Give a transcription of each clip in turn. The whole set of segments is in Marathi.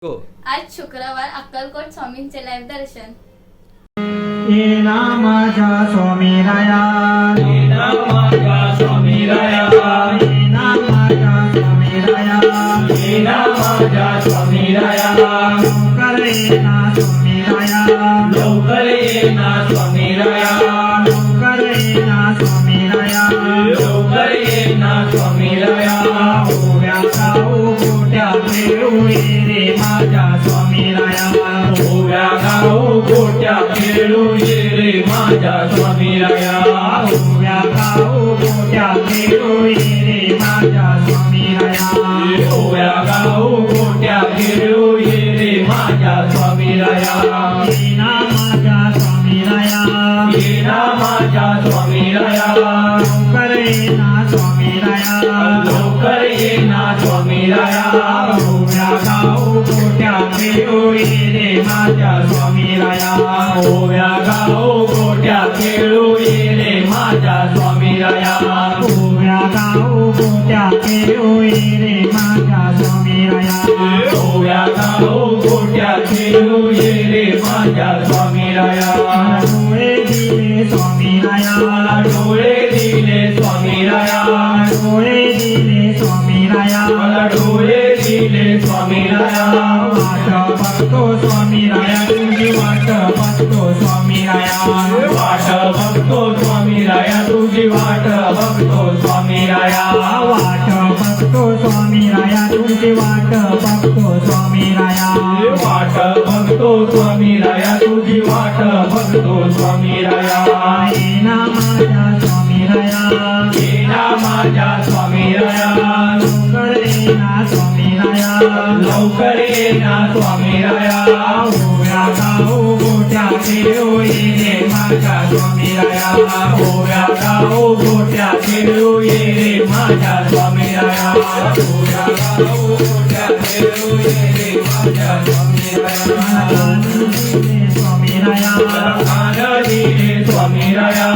हो. आज शुक्रवार अक्कलकोट स्वामींचे लाईव्ह दर्शन. येना माझ्या स्वामीराया, येना माझ्या स्वामीराया, येना माझ्या स्वामीराया, येना माझ्या स्वामीराया, लवकर येना स्वामीराया, लवकर येना स्वामीराया, लवकर येना स्वामीराया, लवकर येना स्वामीराया. ओव्या गाऊ गोट्या खेळू ये रे माझ्या स्वामीराया, ओव्या गाऊ गोट्या खेळू ये रे माझ्या स्वामीराया, ओव्या गाऊ गोट्या खेळू ये रे माझ्या स्वामीराया. ओव्या गाऊ गोट्या खेळू ये रे माझ्या स्वामीराया. येना माझ्या स्वामीराया, येना माझ्या स्वामीराया, लवकर येना स्वामीराया, लवकर येना स्वामीराया. ओव्या गाऊ गोट्या खेळू ये रे माझ्या स्वामीराया, ओव्या गाऊ गोट्या खेळू ये रे माझ्या स्वामीराया, ओव्या गाऊ गोट्या खेळू ये रे माझ्या स्वामीराया. ओव्या गाऊ गोट्या खेळू ये रे माझ्या स्वामीराया. डोळे दिले स्वामीराया, डोळे दिले स्वामीराया, डोळे दिले स्वामीराया, मला डोळे दिले स्वामीराया. वाट बघतो स्वामीराया, तुझी वाट बघतो स्वामीराया, वाट बघतो स्वामीराया, तुझी वाट बघतो स्वामीराया. वाट बघतो स्वामीराया, तुझी वाट बघतो स्वामीराया. वाट बघतो स्वामीराया, तुझी वाट बघतो स्वामीराया. येना माझ्या स्वामीराया, येना माझ्या स्वामीराया, लवकर येना स्वामीराया, लवकर येना स्वामीराया. ओव्या गाऊ गोट्या खेळू ये रे माझ्या स्वामीराया, ओव्या गाऊ गोट्या खेळू ये रे माझ्या स्वामीराया. ओव्या गाऊ गोट्या खेळू ये रे माझ्या स्वामीराया. स्वामीराया, कान दिले स्वामीराया,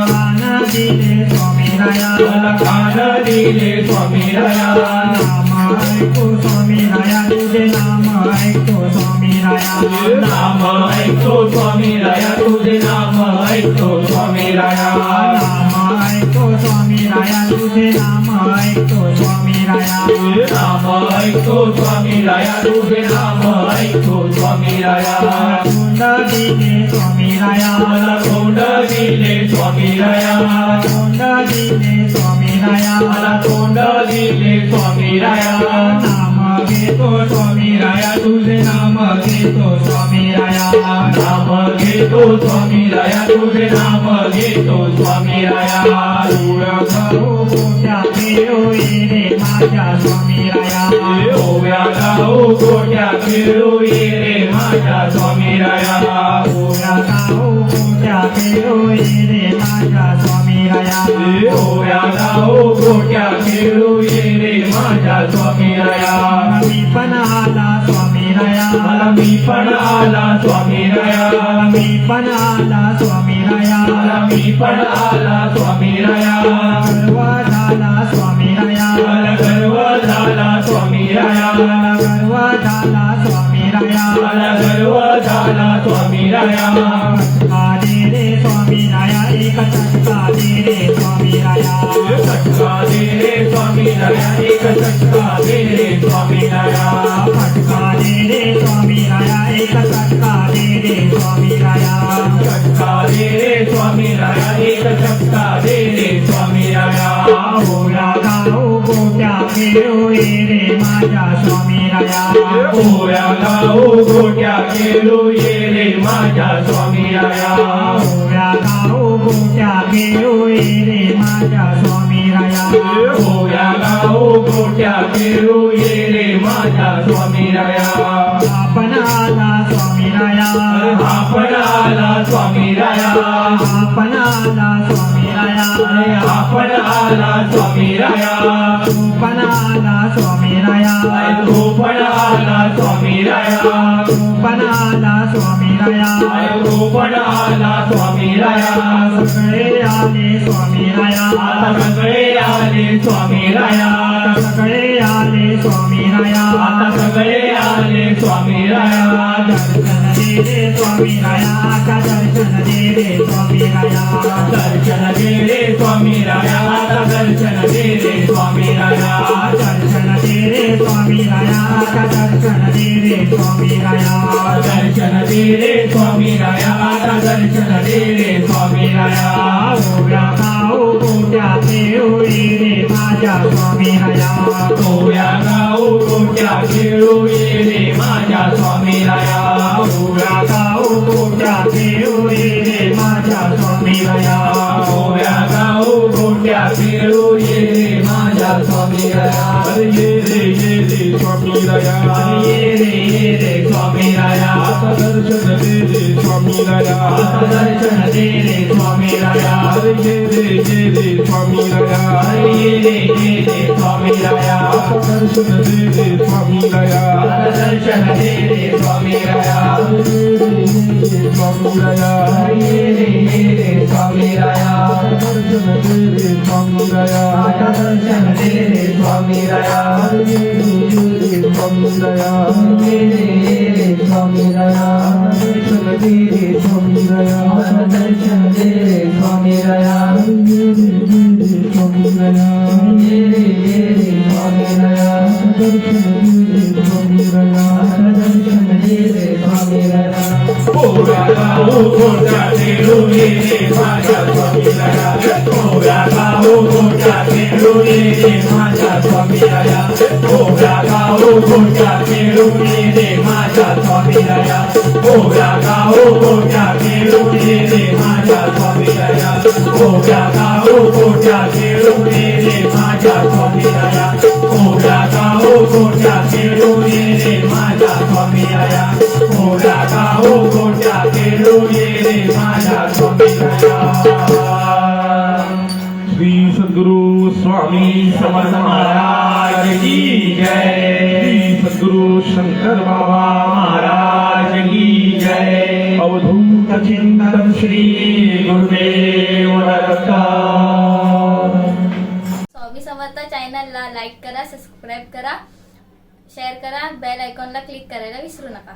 कान दिले स्वामीराया, मला कान दिले स्वामीराया. नाम ऐकतो स्वामीराया, तुझे नाम ऐकतो स्वामीराया, नाम ऐकतो स्वामीराया, तुझे नाम ऐकतो स्वामीराया. नाम ऐकतो स्वामीराया, तुझे नाम ऐकतो स्वामीराया. नाम ऐकतो स्वामीराया, तुझे नाम ऐकतो स्वामीराया. तोंड दिले स्वामीराया, मला तोंड दिले स्वामीराया, तोंड दिले स्वामीराया, मला तोंड दिले स्वामीराया. नाम घेतो स्वामीराया, तुझे नाम घेतो स्वामीराया, नाम घेतो स्वामीराया, तुझे नाम घेतो स्वामीराया. ओव्या गाऊ गोट्या खेळू ये रे माझ्या स्वामीराया, ओव्या गाऊ गोट्या खेळू ये रे माझ्या स्वामीराया. ओव्या गाऊ गोट्या खेळू ये रे माझ्या स्वामीराया. ओव्या गाऊ गोट्या खेळू ये रे माझ्या स्वामीराया. मी पण आला स्वामीराया, मला मी पण आला स्वामीराया, मी पण आला स्वामीराया, मला मी पण आला स्वामीराया. गर्व झाला स्वामीराया, मला गर्व झाला स्वामीराया, गर्व झाला स्वामीराया. मला गर्व झाला स्वामीराया. चटका दे रे स्वामीराया, एक चटका दे रे स्वामीराया, चटका दे रे स्वामीराया, एक चटका दे रे स्वामीराया. फटका दे रे स्वामीराया, एक चटका दे रे स्वामीराया. चटका दे रे स्वामीराया, एक चटका दे रे स्वामीराया. ओव्या गाऊ गोट्या खेळू ये रे माझ्या स्वामीराया, ओव्या गाऊ गोट्या खेळू ये रे माझ्या स्वामीराया. ओव्या गाऊ गोट्या खेळू ये रे माझ्या स्वामीराया. ओव्या गाऊ गोट्या खेळू ये रे माझ्या स्वामीराया. आपण आला स्वामीराया, आपण आला स्वामीराया, आपण आला स्वामीराया, आपण आला स्वामीराया. तू पण आला स्वामीराया, तू पण आला स्वामीराया, तू पण आला स्वामीराया. तू पण आला स्वामीराया. सगळे आले स्वामीराया, आता सगळे आले स्वामीराया, सगळे आले स्वामीराया. आता सगळे आले स्वामी राया दर्शन दे रे स्वामी राया का दर्शन दे रे स्वामी राया दर्शन दे रे स्वामी राया दर्शन दे रे स्वामी राया दर्शन दे रे स्वामी राया का दर्शन दे रे स्वामी राया दर्शन दे रे स्वामी राया दर्शन दे रे स्वामी राया ओव्या गाव गोट्याचे होई रे माझ्या स्वामी राया ओव्या गाव गोट्या खेळू ये रे माझ्या स्वामी राया ओव्या गाव गोट्याचे होई रे माझ्या स्वामी राया ओव्या गाव गोट्या खेळू ये रे माझ्या स्वामी राया ये रे स्वामी राया ये रे स्वामी राया दर्शन दे रे स्वामी राया दर्शन दे रे स्वामी राया ये रे स्वामी राया ये रे स्वामी राया दर्शन दे रे स्वामी राया दर्शन दे रे स्वामी राया स्वामी राया ये रे स्वामी राया दर्शन दे रे स्वामी राया दर्शन दे रे स्वामी राया स्वामी राया ये रे स्वामी राया दर्शन दे रे स्वामी राया दर्शन दे रे स्वामी राया स्वामी राया ये रे स्वामी राया दर्शन दे रे स्वामी राया दर्शन दे रे स्वामी राया ओव्या गाव गोट्या खेळू ये रे माझ्या स्वामी राया ओव्या गाव गोट्या खेळू ये रे माझ्या स्वामी राया ओव्या गाव गोट्या खेळू ये रे माझ्या स्वामी राया ओव्या गाव गोट्या खेळू ये रे माझ्या स्वामी राया ओव्या गाव गोट्या खेळू ये रे माझ्या स्वामी राया ओव्या गाव गोट्या खेळू ये रे माझ्या स्वामी राया ओव्या गाव गोट्या खेळू ये रे माझ्या स्वामी राया श्री सद्गुरु स्वामी समर्थ महाराज की जय श्री सद्गुरु शंकर बाबा महाराज की जय अवधूत चिंतन श्री गुरुदेव दत्त स्वामी समर्थ चॅनलला लाईक करा, सबस्क्राईब करा, शेअर करा, बेल आयकॉनला क्लिक करायला विसरू नका.